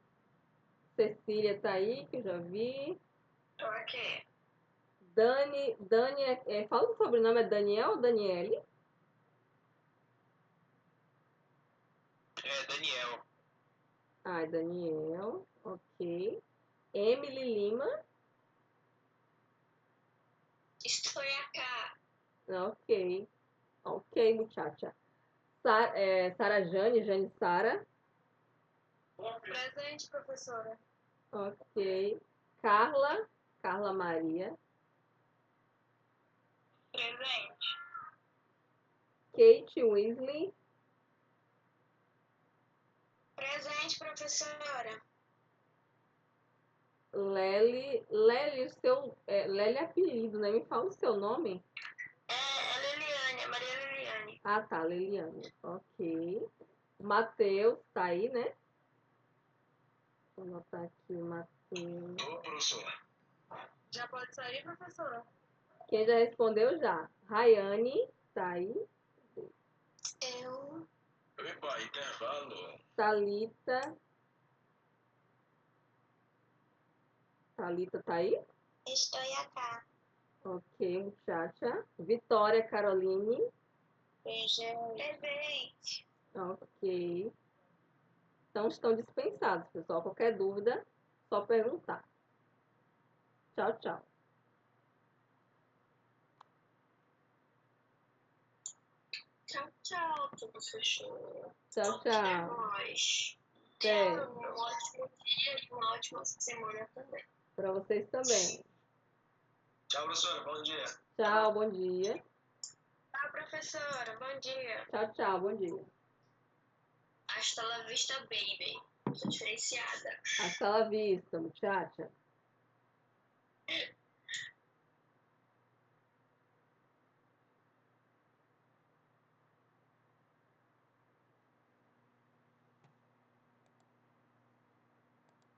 Cecília tá aí, que eu já vi. Tô aqui. Dani, fala o sobrenome, é Daniel ou Daniele? É, Daniel. Ah, é Daniel, ok. Emily Lima, Estou cá. ok. Ok, muchacha. Sara Jane Sara, Presente, professora. ok. Carla Maria. Presente. Kate Weasley, Presente, professora. Lely, Lely é apelido, né? Me fala o seu nome. É Liliane, Maria Liliane. Ah, tá, Leliane, ok. Matheus, tá aí, né? Vou anotar aqui o Matheus. Ô, professora. Já pode sair, professora? Quem já respondeu já? Rayane, tá aí. Eu Epa, intervalo. Thalita. Thalita tá aí? estou acá. Ok, muchacha. Vitória Caroline. Presente. Ok. Então estão dispensados, pessoal. Qualquer dúvida, só perguntar. Tchau, tchau. Tchau, tchau, professora. Tchau, Até tchau. mais. Até. Um ótimo dia e uma ótima semana também. Para vocês também. Tchau, professora. Bom dia. Tchau, bom dia. Tchau, professora. Bom dia. Tchau, tchau, bom dia. Hasta la vista, baby. Sou diferenciada. Hasta la vista, muchacha.